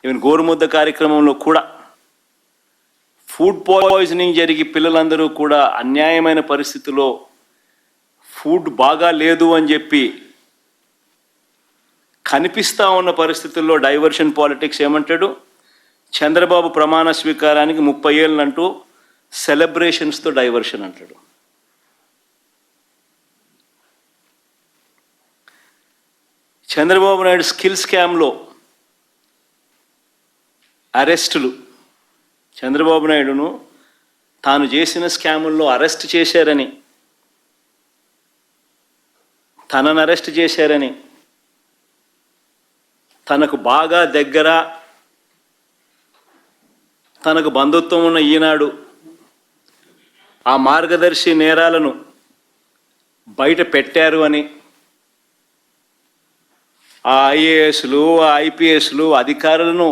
Even గోరుముద్ద కార్యక్రమంలో కూడా food poisoning జరిగి పిల్లలందరూ కూడా అన్యాయమైన పరిస్థితిలో ఫుడ్ బాగా లేదు అని చెప్పి కనిపిస్తూ ఉన్న పరిస్థితుల్లో డైవర్షన్ పాలిటిక్స్ ఏమంటాడు, చంద్రబాబు ప్రమాణ స్వీకారానికి 30 ఏళ్ళు అంటూ సెలబ్రేషన్స్తో డైవర్షన్ అంటాడు. చంద్రబాబు నాయుడు స్కిల్ స్కామ్లో అరెస్టులు, చంద్రబాబు నాయుడును తాను చేసిన స్కాముల్లో అరెస్ట్ చేశారని, తనను అరెస్ట్ చేశారని, తనకు బాగా దగ్గర తనకు బంధుత్వం ఉన్న ఈనాడు ఆ మార్గదర్శి నేరాలను బయట పెట్టారు అని ఆ ఐఏఎస్లు ఆ ఐపీఎస్లు అధికారులను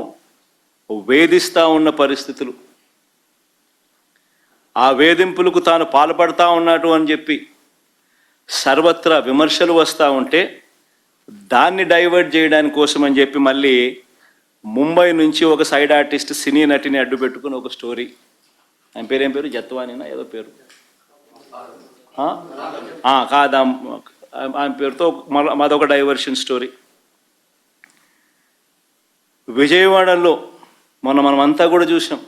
వేధిస్తూ ఉన్న పరిస్థితులు, ఆ వేధింపులకు తాను పాల్పడతా ఉన్నాడు అని చెప్పి సర్వత్రా విమర్శలు వస్తూ ఉంటే దాన్ని డైవర్ట్ చేయడానికి కోసం అని చెప్పి మళ్ళీ ముంబై నుంచి ఒక సైడ్ ఆర్టిస్ట్ సినీ నటిని అడ్డు పెట్టుకుని ఒక స్టోరీ, ఆయన పేరు ఏం పేరు, జత్వానినా ఏదో పేరు కాదా, ఆయన పేరుతో మాదొక డైవర్షన్ స్టోరీ. విజయవాడలో మనమంతా కూడా చూసాం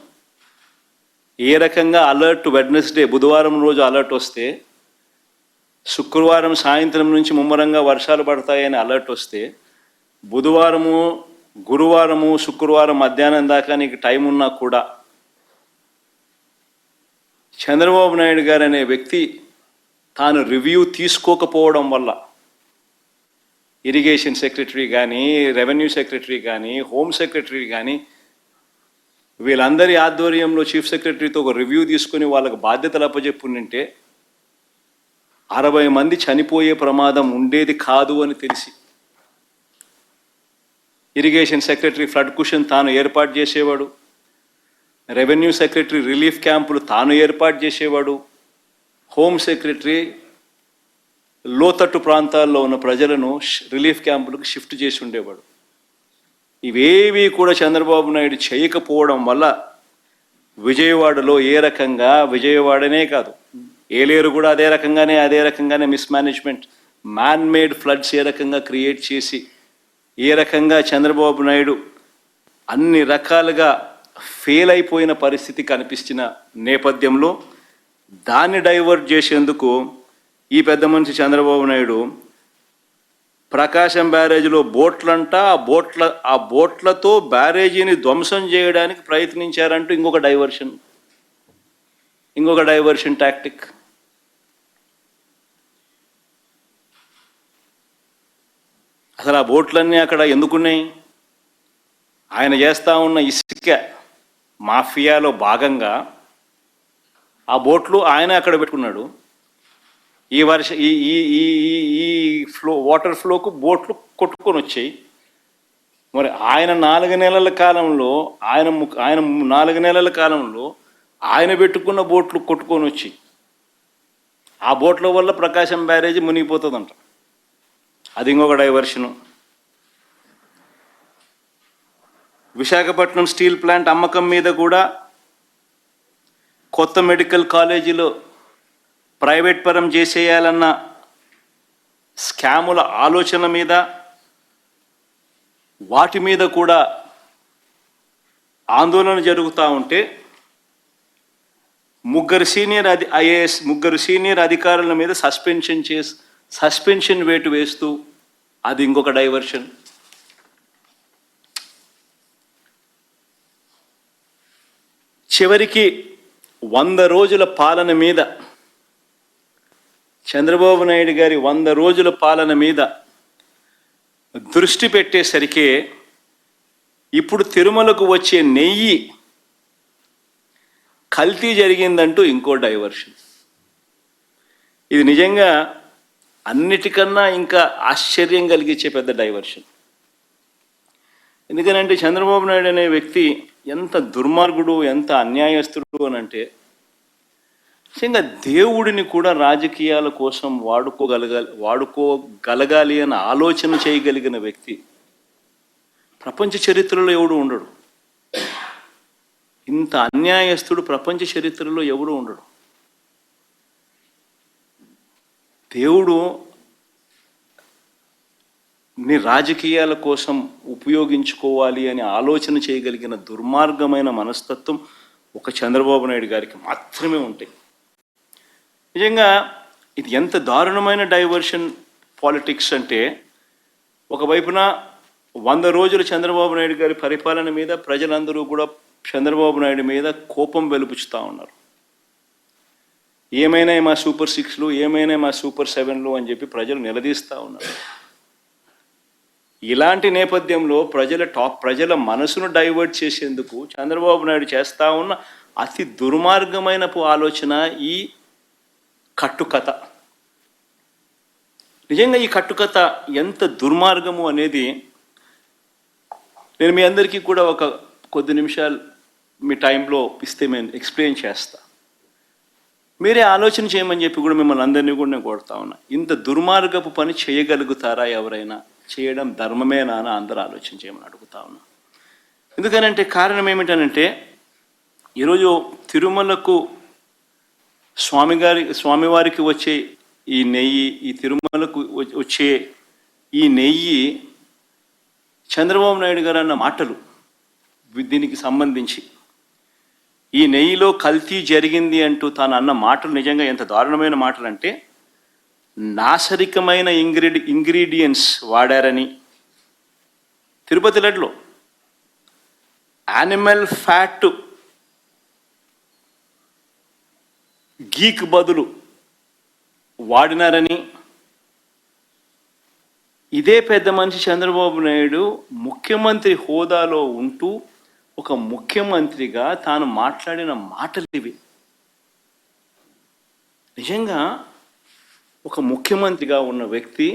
ఏ రకంగా అలర్ట్, వెడ్నెస్డే బుధవారం రోజు అలర్ట్ వస్తే శుక్రవారం సాయంత్రం నుంచి ముమ్మరంగా వర్షాలు పడతాయని అలర్ట్ వస్తే బుధవారము గురువారము శుక్రవారం మధ్యాహ్నం దాకా నీకు టైం ఉన్నా కూడా చంద్రబాబు నాయుడు గారు అనే వ్యక్తి తాను రివ్యూ తీసుకోకపోవడం వల్ల ఇరిగేషన్ సెక్రటరీ కానీ, రెవెన్యూ సెక్రటరీ కానీ, హోమ్ సెక్రటరీ కానీ వీళ్ళందరి ఆధ్వర్యంలో చీఫ్ సెక్రటరీతో ఒక రివ్యూ తీసుకుని వాళ్ళకు బాధ్యతలు అప్పచెప్పుంటే 60 మంది చనిపోయే ప్రమాదం ఉండేది కాదు అని తెలిసి ఇరిగేషన్ సెక్రటరీ ఫ్లడ్ కుషన్ తాను ఏర్పాటు చేసేవాడు, రెవెన్యూ సెక్రటరీ రిలీఫ్ క్యాంపులు తాను ఏర్పాటు చేసేవాడు, హోమ్ సెక్రటరీ లోతట్టు ప్రాంతాల్లో ఉన్న ప్రజలను రిలీఫ్ క్యాంపులకు షిఫ్ట్ చేసి ఉండేవాడు. ఇవేవి కూడా చంద్రబాబు నాయుడు చేయకపోవడం వల్ల విజయవాడలో ఏ రకంగా, విజయవాడనే కాదు ఏలేరు కూడా అదే రకంగానే మిస్మేనేజ్మెంట్, మ్యాన్ మేడ్ ఫ్లడ్స్ ఏ రకంగా క్రియేట్ చేసి ఏ రకంగా చంద్రబాబు నాయుడు అన్ని రకాలుగా ఫెయిల్ అయిపోయిన పరిస్థితి కనిపించిన నేపథ్యంలో దాన్ని డైవర్ట్ చేసేందుకు ఈ పెద్ద మనిషి చంద్రబాబు నాయుడు ప్రకాశం బ్యారేజీలో బోట్లంట, ఆ బోట్లతో బ్యారేజీని ధ్వంసం చేయడానికి ప్రయత్నించారంటూ ఇంకొక డైవర్షన్ టాక్టిక్. అసలు ఆ బోట్లన్నీ అక్కడ ఎందుకున్నాయి? ఆయన చేస్తూ ఉన్న ఇసుక మాఫియాలో భాగంగా ఆ బోట్లు ఆయన అక్కడ పెట్టుకున్నాడు. ఈ వాటర్ ఫ్లోకు బోట్లు కొట్టుకొని వచ్చాయి. మరి ఆయన 4 నెలల కాలంలో ఆయన పెట్టుకున్న బోట్లు కొట్టుకొని వచ్చి ఆ బోట్ల వల్ల ప్రకాశం బ్యారేజీ మునిగిపోతుందంట. అది ఇంకొక డైవర్షను. విశాఖపట్నం స్టీల్ ప్లాంట్ అమ్మకం మీద కూడా కొత్త మెడికల్ కాలేజీలో ప్రైవేట్ పరం చేసేయాలన్న స్కాముల ఆలోచన మీద వాటి మీద కూడా ఆందోళన జరుగుతూ ఉంటే ముగ్గురు సీనియర్ అధికారుల మీద సస్పెన్షన్ వేటు వేస్తూ అది ఇంకొక డైవర్షన్. చివరికి 100 రోజుల పాలన మీద, చంద్రబాబు నాయుడు గారి 100 రోజుల పాలన మీద దృష్టి పెట్టేసరికి ఇప్పుడు తిరుమలకు వచ్చే నెయ్యి కల్తీ జరిగిందంటూ ఇంకో డైవర్షన్. ఇది నిజంగా అన్నిటికన్నా ఇంకా ఆశ్చర్యం కలిగించే పెద్ద డైవర్షన్. ఎందుకనంటే చంద్రబాబు నాయుడు అనే వ్యక్తి ఎంత దుర్మార్గుడు, ఎంత అన్యాయస్తుడు అని అంటే నిజంగా దేవుడిని కూడా రాజకీయాల కోసం వాడుకోగలగాలి అన్న ఆలోచన చేయగలిగిన వ్యక్తి. ప్రపంచ చరిత్రలో ఎవడు ఉండడు. ఇంత అన్యాయస్తుడు ప్రపంచ చరిత్రలో ఎవడు ఉండడు. దేవుడు నీ రాజకీయాల కోసం ఉపయోగించుకోవాలి అని ఆలోచన చేయగలిగిన దుర్మార్గమైన మనస్తత్వం ఒక చంద్రబాబు నాయుడు గారికి మాత్రమే ఉంటాయి. నిజంగా ఇది ఎంత దారుణమైన డైవర్షన్ పాలిటిక్స్ అంటే, ఒకవైపున 100 రోజులు చంద్రబాబు నాయుడు గారి పరిపాలన మీద ప్రజలందరూ కూడా చంద్రబాబు నాయుడు మీద కోపం వెలుపుచుతూ ఉన్నారు. ఏమైనా మా సూపర్ 6లు, ఏమైనా మా సూపర్ 7లు అని చెప్పి ప్రజలు నిలదీస్తూ ఉన్నారు. ఇలాంటి నేపథ్యంలో ప్రజల మనసును డైవర్ట్ చేసేందుకు చంద్రబాబు నాయుడు చేస్తూ ఉన్న అతి దుర్మార్గమైన ఆలోచన ఈ కట్టుకథ. నిజంగా ఈ కట్టుకథ ఎంత దుర్మార్గము అనేది నేను మీ అందరికీ కూడా ఒక కొద్ది నిమిషాలు మీ టైంలో ఇస్తే నేను ఎక్స్ప్లెయిన్ చేస్తా. మీరే ఆలోచన చేయమని చెప్పి కూడా మిమ్మల్ని అందరినీ కూడా నేను కొడతా ఉన్నా. ఇంత దుర్మార్గపు పని చేయగలుగుతారా ఎవరైనా? చేయడం ధర్మమేనా అని అందరూ ఆలోచన చేయమని అడుగుతా ఉన్నా. ఎందుకనంటే కారణం ఏమిటనంటే, ఈరోజు తిరుమలకు స్వామివారికి వచ్చే ఈ నెయ్యి, ఈ తిరుమలకు వచ్చే ఈ నెయ్యి చంద్రబాబు నాయుడు గారు అన్న మాటలు దీనికి సంబంధించి, ఈ నెయ్యిలో కల్తీ జరిగింది అంటూ తాను అన్న మాటలు నిజంగా ఎంత దారుణమైన మాటలు అంటే, నాశరికమైన ఇంగ్రీడియంట్స్ వాడారని, తిరుపతి లడ్డులో యానిమల్ ఫ్యాట్ గీక్ బదులు వాడినారని, ఇదే పెద్ద మనిషి చంద్రబాబు నాయుడు ముఖ్యమంత్రి హోదాలో ఉంటూ ఒక ముఖ్యమంత్రిగా తాను మాట్లాడిన మాటలు ఇవి. నిజంగా ఒక ముఖ్యమంత్రిగా ఉన్న వ్యక్తి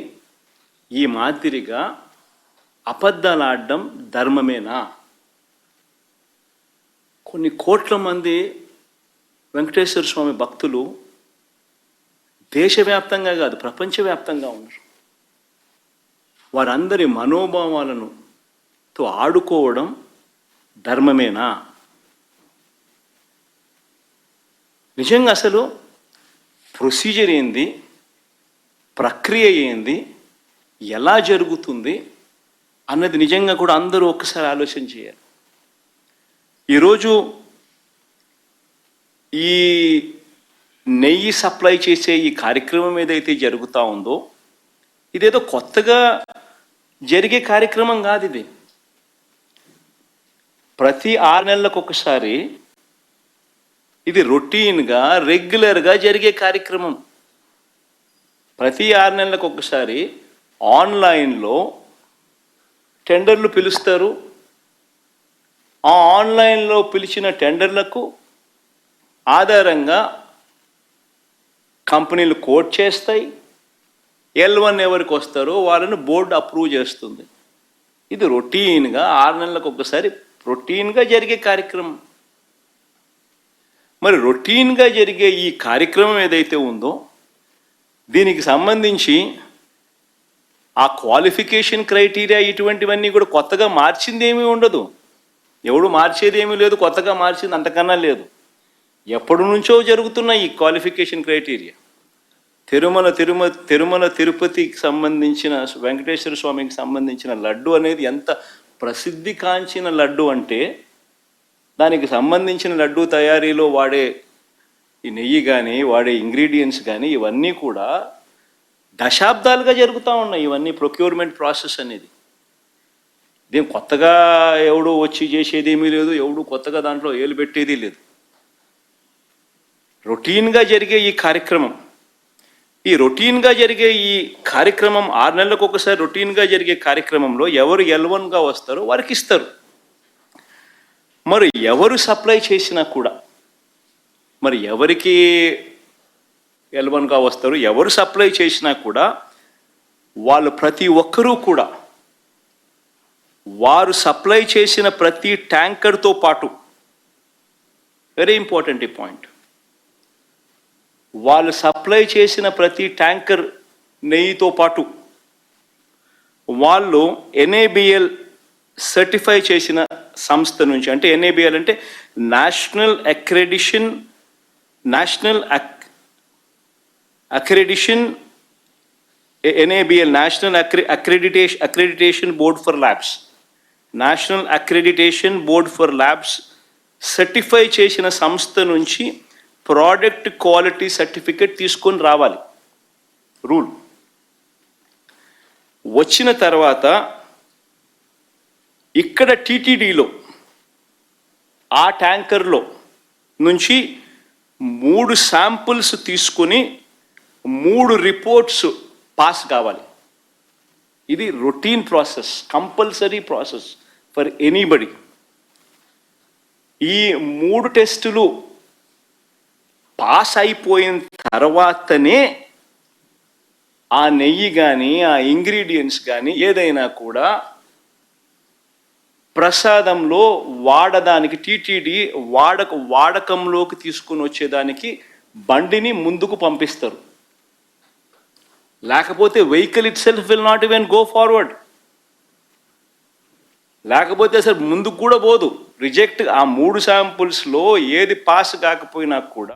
ఈ మాదిరిగా అబద్ధాలు ఆడడం ధర్మమేనా? కొన్ని కోట్ల మంది వెంకటేశ్వర స్వామి భక్తులు దేశవ్యాప్తంగా కాదు ప్రపంచవ్యాప్తంగా ఉన్నారు. వారందరి మనోభావాలను ఆడుకోవడం ధర్మమేనా? నిజంగా అసలు ప్రొసీజర్ ఏంది, ప్రక్రియ ఏంది, ఎలా జరుగుతుంది అన్నది నిజంగా కూడా అందరూ ఒక్కసారి ఆలోచన చేయాలి. ఈరోజు ఈ నెయ్యి సప్లై చేసే ఈ కార్యక్రమం ఏదైతే జరుగుతూ ఉందో, ఇదేదో కొత్తగా జరిగే కార్యక్రమం కాదు. ఇది ప్రతి 6 నెలలకు ఒకసారి ఇది రొటీన్గా రెగ్యులర్గా జరిగే కార్యక్రమం. ప్రతి 6 నెలలకు ఒకసారి ఆన్లైన్లో టెండర్లు పిలుస్తారు. ఆ ఆన్లైన్లో పిలిచిన టెండర్లకు ఆధారంగా కంపెనీలు కోట్ చేస్తాయి. L1 ఎవరికి వస్తారో వాళ్ళని బోర్డు అప్రూవ్ చేస్తుంది. ఇది రొటీన్గా 6 నెలలకు ఒకసారి రొటీన్గా జరిగే కార్యక్రమం. మరి రొటీన్గా జరిగే ఈ కార్యక్రమం ఏదైతే ఉందో, దీనికి సంబంధించి ఆ క్వాలిఫికేషన్ క్రైటీరియా ఇటువంటివన్నీ కూడా కొత్తగా మార్చింది ఏమీ ఉండదు. ఎవడు మార్చేది ఏమీ లేదు, కొత్తగా మార్చింది అంతకన్నా లేదు. ఎప్పటి నుంచో జరుగుతున్న ఈ క్వాలిఫికేషన్ క్రైటీరియా. తిరుమల తిరుపతికి సంబంధించిన వెంకటేశ్వర స్వామికి సంబంధించిన లడ్డు అనేది ఎంత ప్రసిద్ధి కాంచిన లడ్డు అంటే, దానికి సంబంధించిన లడ్డు తయారీలో వాడే ఈ నెయ్యి కానీ వాడే ఇంగ్రీడియంట్స్ కానీ ఇవన్నీ కూడా దశాబ్దాలుగా జరుగుతూ ఉన్నాయి. ఇవన్నీ ప్రొక్యూర్మెంట్ ప్రాసెస్ అనేది. దీని కొత్తగా ఎవడు వచ్చి చేసేది ఏమీ లేదు, ఎవడు కొత్తగా దాంట్లో ఏలు పెట్టేది లేదు. రొటీన్గా జరిగే ఈ కార్యక్రమం, ఈ రొటీన్గా జరిగే ఈ కార్యక్రమం 6 నెలలకు ఒకసారి రొటీన్గా జరిగే కార్యక్రమంలో ఎవరు L1గా వస్తారో వారికి ఇస్తారు. మరి ఎవరు సప్లై చేసినా కూడా, మరి ఎవరికి L1గా వస్తారు, ఎవరు సప్లై చేసినా కూడా వాళ్ళు ప్రతి ఒక్కరూ కూడా వారు సప్లై చేసిన ప్రతి ట్యాంకర్తో పాటు, వెరీ ఇంపార్టెంట్ ఈ పాయింట్, వాళ్ళు సప్లై చేసిన ప్రతి ట్యాంకర్ నెయ్యితో పాటు వాళ్ళు NABL సర్టిఫై చేసిన సంస్థ నుంచి, అంటే ఎన్ఏబిఎల్ అంటే national accreditation NABL national accreditation board for labs, national accreditation board for labs certify చేసిన సంస్థ నుంచి ప్రోడక్ట్ క్వాలిటీ సర్టిఫికేట్ తీసుకొని రావాలి. రూల్ వచ్చిన తర్వాత ఇక్కడ టీటీడీలో ఆ ట్యాంకర్లో నుంచి 3 శాంపుల్స్ తీసుకుని 3 రిపోర్ట్స్ పాస్ కావాలి. ఇది routine process, compulsory process for anybody. ఈ 3 టెస్టులు పాస్ అయిపోయిన తర్వాతనే ఆ నెయ్యి కానీ ఆ ఇంగ్రీడియంట్స్ కానీ ఏదైనా కూడా ప్రసాదంలో వాడడానికి టీటీడీ వాడకంలోకి తీసుకుని వచ్చేదానికి బండిని ముందుకు పంపిస్తారు. లేకపోతే vehicle it self will not even go forward. లేకపోతే అసలు ముందుకు కూడా పోదు. రిజెక్ట్ ఆ 3 శాంపుల్స్లో ఏది పాస్ కాకపోయినా కూడా